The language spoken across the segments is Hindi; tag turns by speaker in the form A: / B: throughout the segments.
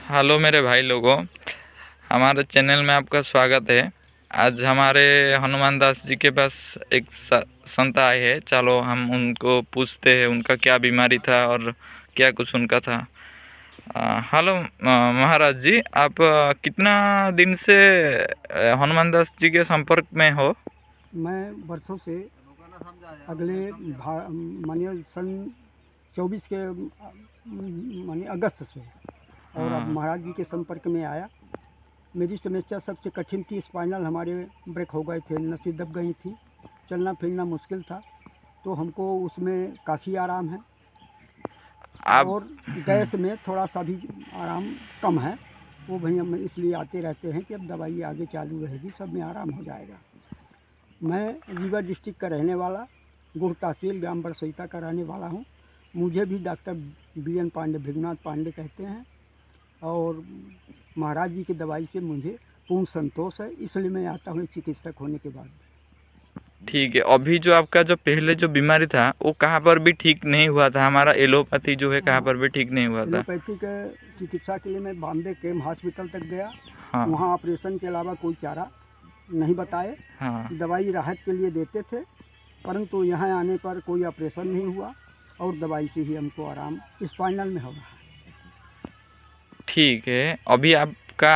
A: हेलो मेरे भाई लोगों, हमारे चैनल में आपका स्वागत है। आज हमारे हनुमान दास जी के पास एक संत आए हैं। चलो हम उनको पूछते हैं उनका क्या बीमारी था और क्या कुछ उनका था। हेलो महाराज जी, आप कितना दिन से हनुमान दास जी के संपर्क में हो?
B: मैं वर्षों से अगले मानिए सन 24 के मानिए अगस्त से और अब महाराज जी के संपर्क में आया। मेरी समस्या सबसे कठिन थी, स्पाइनल हमारे ब्रेक हो गए थे, नसें दब गई थी, चलना फिरना मुश्किल था। तो हमको उसमें काफ़ी आराम है और गैस में थोड़ा सा भी आराम कम है। वो भाई हम इसलिए आते रहते हैं कि अब दवाई आगे चालू रहेगी, सब में आराम हो जाएगा। मैं रीवा डिस्ट्रिक्ट का रहने वाला, गुड़ तहसील ग्राम बरसईता का रहने वाला हूँ। मुझे भी डॉक्टर BN पांडे, भृगुनाथ पांडे कहते हैं और महाराज जी की दवाई से मुझे पूर्ण संतोष है, इसलिए मैं आता हूँ चिकित्सक होने के बाद।
A: ठीक है। अभी जो आपका जो पहले जो बीमारी था वो कहाँ पर भी ठीक नहीं हुआ था? हमारा एलोपैथी जो है कहाँ पर भी ठीक नहीं हुआ था?
B: एलोपैथी के चिकित्सा के लिए मैं बॉम्बे केम हॉस्पिटल तक गया।
A: हाँ।
B: वहाँ ऑपरेशन के अलावा कोई चारा नहीं बताए।
A: हाँ।
B: दवाई राहत के लिए देते थे, परंतु यहाँ आने पर कोई ऑपरेशन नहीं हुआ और दवाई से ही हमको आराम स्पाइनल में हो रहा है।
A: ठीक है। अभी आपका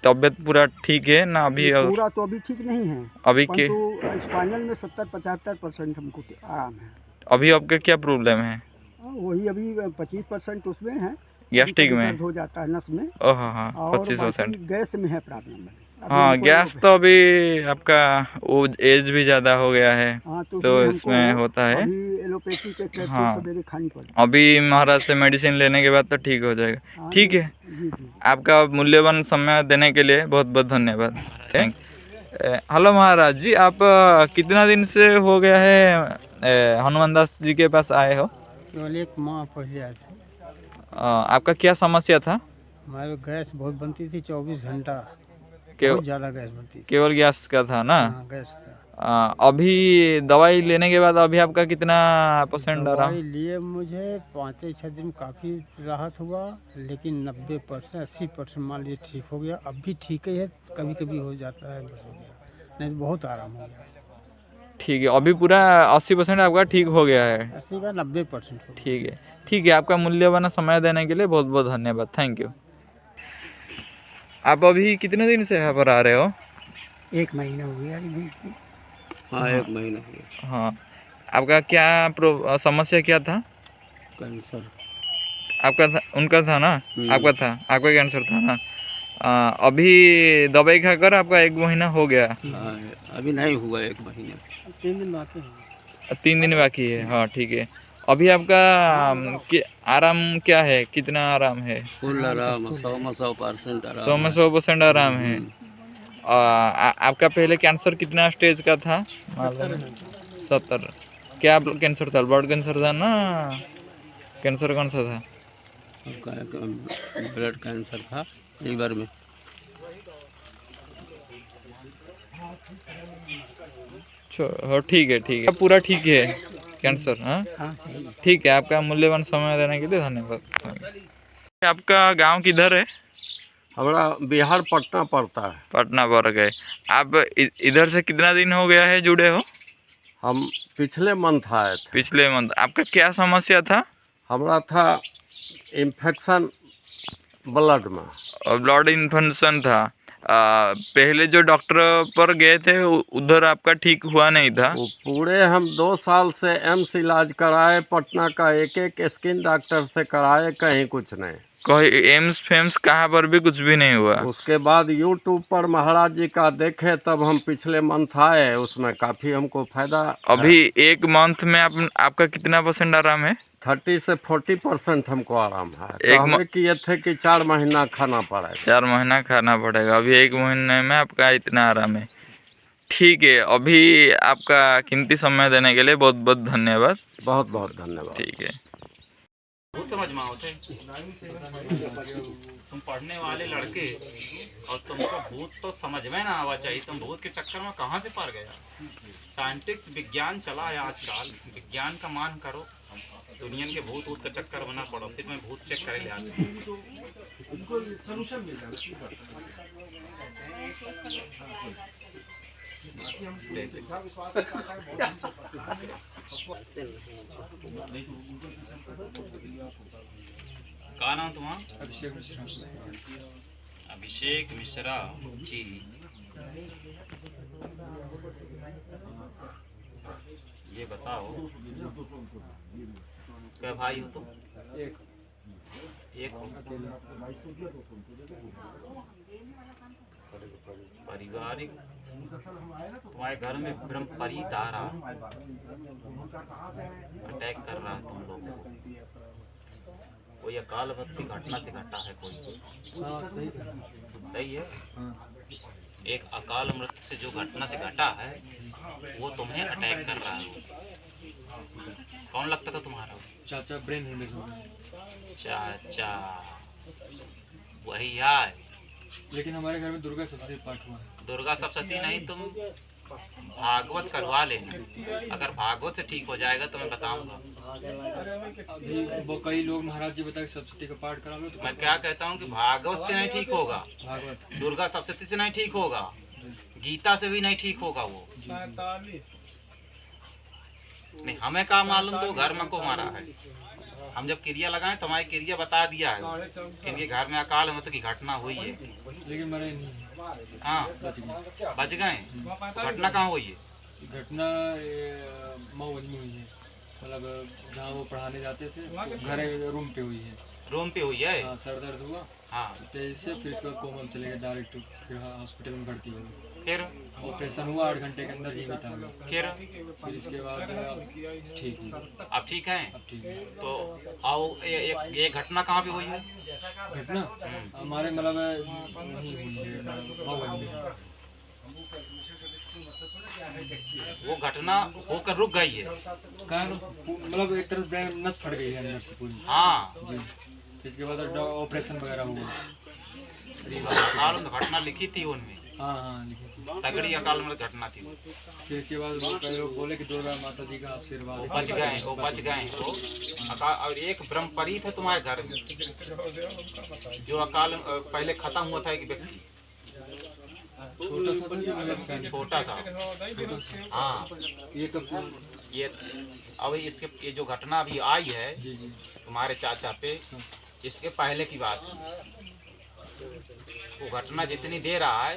A: तबीयत पूरा ठीक है ना? अभी
B: पूरा तो अभी ठीक नहीं है,
A: अभी के
B: परंतु स्पाइनल में 70-75% हमको आराम है।
A: अभी आपका क्या प्रॉब्लम है?
B: वही अभी 25% उसमें है,
A: गैस्ट्रिक में?
B: दर्द हो जाता है नस में।
A: ओह हाँ,
B: और
A: 25%।
B: गैस में है प्रॉब्लम।
A: हाँ, गैस तो अभी आपका वो एज भी ज़्यादा हो गया है।
B: हाँ,
A: तो इसमें होता है।
B: अभी एलोपैथी के कैप्सूल
A: हाँ,
B: सवेरे खानी पड़ती।
A: अभी महाराज से मेडिसिन लेने के बाद तो ठीक हो जाएगा। ठीक है।
B: जी जी।
A: आपका मूल्यवान समय देने के लिए बहुत बहुत धन्यवाद। हेलो महाराज जी, आप कितना दिन से हो गया है हनुमान दास जी के पास आए हो?
B: केवल एक माह पहले आए थे।
A: आपका क्या समस्या था?
B: हमारे गैस बहुत बनती थी, 24 घंटा
A: केव-
B: बहुत ज़्यादा गैस बनती थी।
A: केवल गैस का था ना?
B: हाँ, गैस का।
A: अभी दवाई लेने के बाद अभी आपका कितना % आराम?
B: दवाई लिए मुझे 5-6 दिन काफ़ी राहत हुआ, लेकिन 90% 80% मान लीजिए ठीक हो गया। अब भी ठीक ही है, कभी कभी हो जाता है, बस हो गया, नहीं तो बहुत आराम हो गया।
A: ठीक है। अभी पूरा 80% आपका ठीक हो गया है?
B: 80 का 90%।
A: ठीक है। ठीक है, आपका मूल्यवान समय देने के लिए बहुत बहुत धन्यवाद। Thank you. आप अभी कितने दिन से यहाँ पर आ रहे हो?
B: 1 महीना हो गया, 20 दिन।
A: हाँ, 1 महीना हो गया। हाँ, आपका क्या समस्या क्या था?
B: कैंसर।
A: आपका था, उनका था ना? आपका था, आपका कैंसर था ना? अभी दवाई खाकर आपका 1 महीना हो गया?
B: अभी नहीं हुआ 1 महीना, 3 दिन बाकी है।
A: 3 दिन बाकी है। हाँ ठीक है। अभी आपका आराम क्या है? कितना आराम है?
B: फुल आराम, 100% आराम।
A: 100% आराम है। आपका पहले कैंसर कितना स्टेज का था? 70। क्या कैंसर था? ब्लड कैंसर था ना? कैंसर कौन सा था?
B: ब्लड कैंसर था, लीवर में।
A: ठीक है, ठीक है, पूरा ठीक है कैंसर। हाँ
B: हाँ, सही है।
A: ठीक है। आपका मूल्यवान समय देने के लिए धन्यवाद। आपका गांव किधर है?
B: हमारा बिहार पटना पड़ता है।
A: पटना पड़ गए। आप इधर से कितना दिन हो गया है जुड़े हो?
B: हम पिछले मंथ आए थे।
A: पिछले मंथ। आपका क्या समस्या था?
B: हमारा था इन्फेक्शन ब्लड में।
A: ब्लड इन्फेक्शन था। पहले जो डॉक्टर पर गए थे उधर आपका ठीक हुआ नहीं था?
B: वो पूरे हम 2 साल से एम्स इलाज कराए, पटना का एक स्किन डॉक्टर से कराए, कहीं कुछ नहीं।
A: कोई एम्स फेम्स कहाँ पर भी कुछ भी नहीं हुआ?
B: उसके बाद यूट्यूब पर महाराज जी का देखे, तब हम पिछले मंथ आए, उसमें काफ़ी हमको फायदा।
A: अभी 1 मंथ में आपका कितना % आराम है?
B: 30 से 40% हमको आराम है।
A: एक
B: किए थे कि 4 महीना खाना पड़ेगा।
A: 4 महीना खाना पड़ेगा। अभी 1 महीने में आपका इतना आराम है। ठीक है। अभी आपका कीमती समय देने के लिए बहुत बहुत धन्यवाद।
B: बहुत बहुत धन्यवाद।
A: ठीक है।
C: बहुत समझ में होते तुम पढ़ने वाले लड़के और तुमको भूत तो समझ में ना आवा चाहिए। तुम भूत के चक्कर में कहाँ से पड़ गया? साइंटिस्ट विज्ञान चला है आजकल, विज्ञान का मान करो। दुनिया के भूत ऊत का चक्कर बना पड़ा, फिर मैं भूत चेक करे ले आते। क्या नाम तुम्हारा?
D: अभिषेक मिश्रा।
C: अभिषेक मिश्रा जी। ये बताओ क्या भाई हो तुम?
D: एक
C: एक हो। पारिवारिक तुम्हारे घर में ब्रह्म परीत आ रहा, अटैक कर रहा है तुम लोगों को। कोई अकाल वक्त की घटना से घटा है कोई?
D: हाँ सही है।
C: सही है।
D: हाँ
C: एक अकाल मृत्यु से जो घटना से घटा है वो तुम्हें अटैक कर रहा है। कौन लगता था तुम्हारा?
D: चाचा ब्रेन हेमरेज हो गया।
C: चाचा वही है।
D: लेकिन हमारे घर में दुर्गा सप्तशती पाठ हुआ है।
C: दुर्गा सप्तशती नहीं, तुम भागवत करवा लेना। अगर भागवत से ठीक हो जाएगा तो मैं बताऊंगा।
D: अभी वो कई लोग महाराज जी बताए सप्तशती का पाठ करा लो तो
C: मैं क्या कहता हूँ कि भागवत से नहीं ठीक होगा,
D: भागवत
C: दुर्गा सप्तशती से नहीं ठीक होगा, गीता से भी नहीं ठीक होगा वो। नहीं हमें क्या मालूम, तो घर में को मारा है। हम जब क्रिया लगाए तो हमारी क्रिया बता दिया है कि इनके घर में अकाल मृत्यु की घटना हुई है।
D: लेकिन मरे नहीं।
C: हाँ
D: बच गए।
C: बच गए। तो घटना कहाँ हुई है?
D: घटना मऊज में हुई है। मतलब जहाँ वो पढ़ाने जाते थे घर रूम पे हुई है।
C: रूम पे हुई है।
D: हाँ सर दर्द हुआ
C: हाँ
D: तेज से, फिर इसके बाद कोमल चले गए डायरेक्ट, फिर हॉस्पिटल में भर्ती हो गए।
C: फिर
D: ऑपरेशन हुआ 8 घंटे के अंदर जीवित आ गए।
C: फिर
D: इसके बाद ठीक हुई।
C: अब ठीक है।
D: अब ठीक है।
C: तो आओ ये घटना कहाँ पे हुई है?
D: घटना हमारे मतलब वहीं हुई है मऊज में।
C: वो घटना होकर रुक गई है।
D: मतलब एक तरफ ब्रेन नस फट गई है अंदर से पूरी।
C: हाँ
D: जी। इसके बाद ऑपरेशन वगैरह हुआ।
C: अकाल घटना लिखी थी उनमें,
D: हाँ हाँ लिखी थी।
C: तगड़ी अकाल में घटना थी।
D: फिर इसके बाद वो कई लोग बोले कि दुर्गा माता जी का आशीर्वाद
C: वो बच गए, वो बच गए वो अकाल। और एक ब्रह्मपरीत है तुम्हारे घर में जो अकाल पहले खत्म हुआ था, एक व्यक्ति
D: छोटा सा था जो मतलब
C: छोटा सा। हाँ
D: ये तो
C: ये अब इसके ये जो घटना अभी आई है
D: जी जी
C: तुम्हारे चाचा पे, इसके पहले की बात है। वो घटना जितनी दे रहा है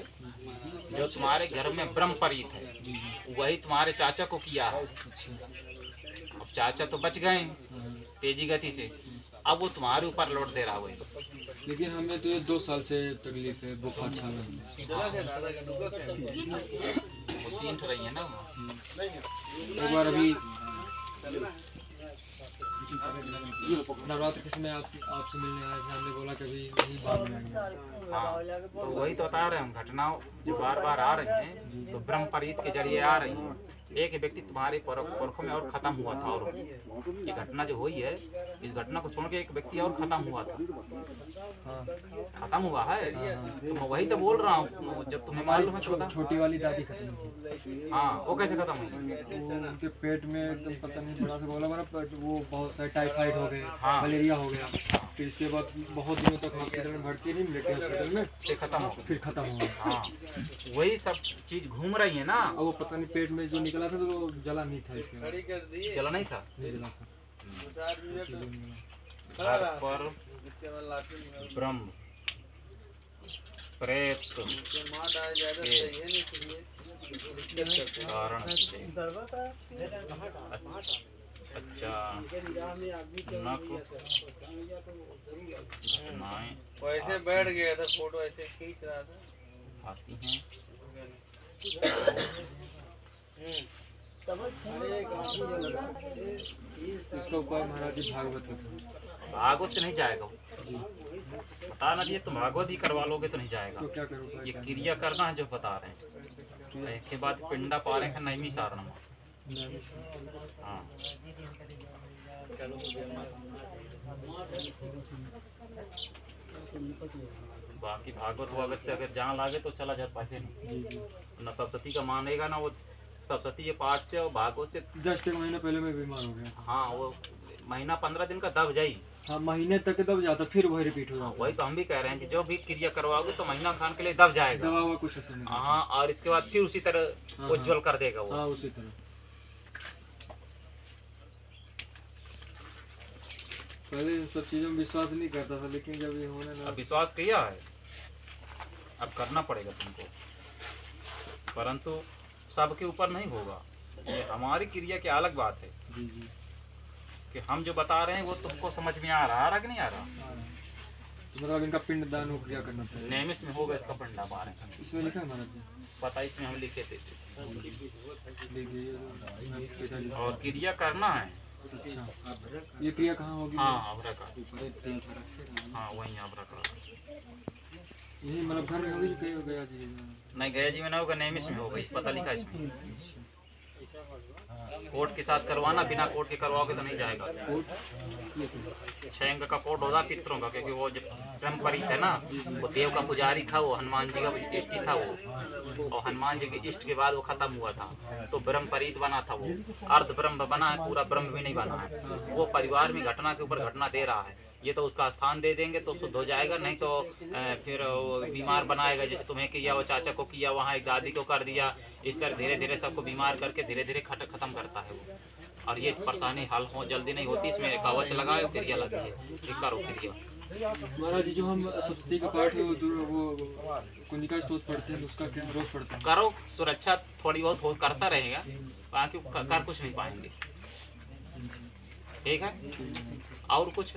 C: जो तुम्हारे घर में ब्रह्मपरीत है
D: जी जी।
C: वही तुम्हारे चाचा को किया है। अब चाचा तो बच गए
D: हाँ।
C: तेजी गति से, अब वो तुम्हारे ऊपर लौट दे रहा वही।
D: लेकिन हमें तो ये 2 साल से तकलीफ है, बुखार छाला है।
C: वो 3 ठो रही है ना।
D: एक बार अभी नवरात्र के समय आपसे मिलने आए थे, हमने बोला कभी यही बात में आएंगे।
C: हाँ तो वही तो बता रहे हैं हम, घटनाओं जो बार बार आ रही हैं तो ब्रह्मपरीत के जरिए आ रही हैं। एक व्यक्ति तुम्हारे पुरखों में और खत्म हुआ था, और ये घटना जो हुई है इस घटना को छोड़ के एक व्यक्ति और खत्म हुआ था।
D: हाँ
C: खत्म हुआ है तो मैं वही तो बोल रहा हूँ, जब तुम्हें मालूम है छोटा।
D: छोटी वाली दादी खत्म हुई।
C: हाँ वो कैसे खत्म हुई?
D: वो उनके पेट में एकदम पता नहीं बड़ा सा बोला मेरा वो बहुत सारे टाइफाइड हो गए,
C: हाँ।
D: मलेरिया हो गया। फिर इसके बाद बहुत दिनों तक हॉस्पिटल में भर्ती नहीं, लेकिन हॉस्पिटल में
C: फिर खत्म हो।
D: फिर खत्म हो गया।
C: हाँ वही सब चीज घूम रही है ना।
D: अब वो पता नहीं पेट में जो निकला था तो वो जला नहीं था, इसके बाद
C: चला नहीं था।
D: नहीं जला था। इसलिए निकला।
C: घर पर ब्रह्म प्रेत के कारण से अच्छा नक घटनाएं
E: वैसे बैठ गया था, फोटो ऐसे खींच रहा था।
C: आती हैं।
D: इसका उपाय महाराज जी भागवत का था।
C: भागवत से नहीं जाएगा वो। बता ना दिए तुम भागवत ही करवा लोगे तो नहीं जाएगा।
D: तो क्या करूँ उपाय
C: ये
D: क्या?
C: क्रिया करना है जो बता रहे हैं। इसके बाद पिंडा पा रहे हैं नैमी सारणमा। हाँ बाकी भागवत वागवत से अगर जान लागे तो चला जाए पैसे नहीं।
D: जी जी।
C: न सप्तशती का मानेगा ना वो सप्तशती के पाठ से और भागवत से।
D: जस्ट 1 महीना पहले मैं बीमार हो गया।
C: हाँ वो महीना 15 दिन का दब जाई।
D: हाँ महीने तक दब जाता, फिर वही रिपीट हो जाता।
C: वही तो हम भी कह रहे हैं कि जो भी क्रिया करवाओगे तो महीना खान के लिए दब जाएगा।
D: दवा हुआ कुछ असर नहीं करता।
C: हाँ, और इसके बाद फिर उसी तरह
D: हाँ,
C: उज्जवल कर देगा वो।
D: हाँ उसी तरह। पहले इन सब चीजों में विश्वास नहीं करता था, लेकिन जब ये होने लगा
C: अब विश्वास किया है, अब करना पड़ेगा तुमको, परंतु सबके ऊपर नहीं होगा। ये हमारी क्रिया की अलग बात है
D: जी जी
C: कि हम जो बता रहे हैं वो तुमको समझ में आ रहा है कि नहीं आ रहा।
D: हाँ। तो मतलब इनका पिंड दान हो क्या करना पड़ेगा?
C: नेमिस में होगा इसका पिंडा बार है,
D: इसमें लिखा है महाराज जी?
C: पता इसमें हम लिखे थे।
D: लिख दीजिए मैं पिताजी।
C: और क्रिया करना है।
D: अच्छा, ये क्रिया कहाँ होगी?
C: हाँ, अबरा का। हाँ, वहीं अबरा का।
D: यही मतलब घर में होगी कि कहीं गया जी?
C: नहीं, गया जी में ना होगा, नेमिस में होगा, इस पता लिखा है इसमें। कोर्ट के साथ करवाना, बिना कोर्ट के करवाओगे तो नहीं जाएगा।
D: कोट
C: 6 अंक का कोर्ट होता पितरों का, क्योंकि वो जब ब्रह्मपरीत है ना, वो देव का पुजारी था, वो हनुमान जी का इष्ट था वो, और हनुमान जी के इष्ट के बाद वो खत्म हुआ था, तो ब्रह्मपरीत बना था वो। अर्ध ब्रह्म बना है, पूरा ब्रह्म भी नहीं बना है। वो परिवार में घटना के ऊपर घटना दे रहा है, ये तो उसका स्थान दे देंगे तो शुद्ध हो जाएगा, नहीं तो फिर वो बीमार बनाएगा। जैसे तुम्हें किया, वो चाचा को किया, वहाँ एक दादी को कर दिया, इस तरह धीरे धीरे सबको बीमार करके धीरे धीरे खत्म करता है वो। और ये परेशानी हल हो जल्दी नहीं होती, इसमें कवच लगाए क्रिया लगी है, ये करो क्रिया।
D: महाराज जी जो हम सप्तती का पाठ वो कुंडिका स्तोत्र पढ़ते हैं, उसका क्या रोज पढ़ते हैं?
C: करो, सुरक्षा थोड़ी बहुत हो करता रहेगा, बाकी कर कुछ नहीं पाएंगे। ठीक है, और कुछ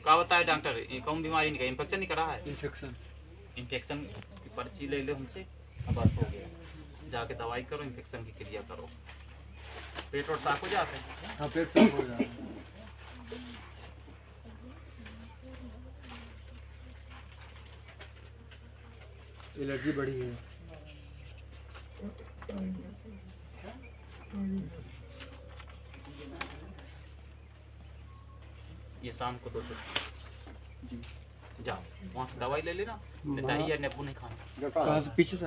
C: क्या बताए डॉक्टर? ये कौन बीमारी नहीं, इन्फेक्शन नहीं करा है? इन्फेक्शन की पर्ची ले लो हमसे, अब बस हो गया। जाके दवाई करो, इन्फेक्शन की क्रिया करो, पेट और साफ हो जाता है।
D: हाँ पेट साफ हो जाता है। एलर्जी बढ़ी है।
C: ये शाम को 2 छुट्टी, जाओ वहाँ से दवाई ले लेना, नहीं तो ये नींबू नहीं खाना।
D: कहाँ से? पीछे से?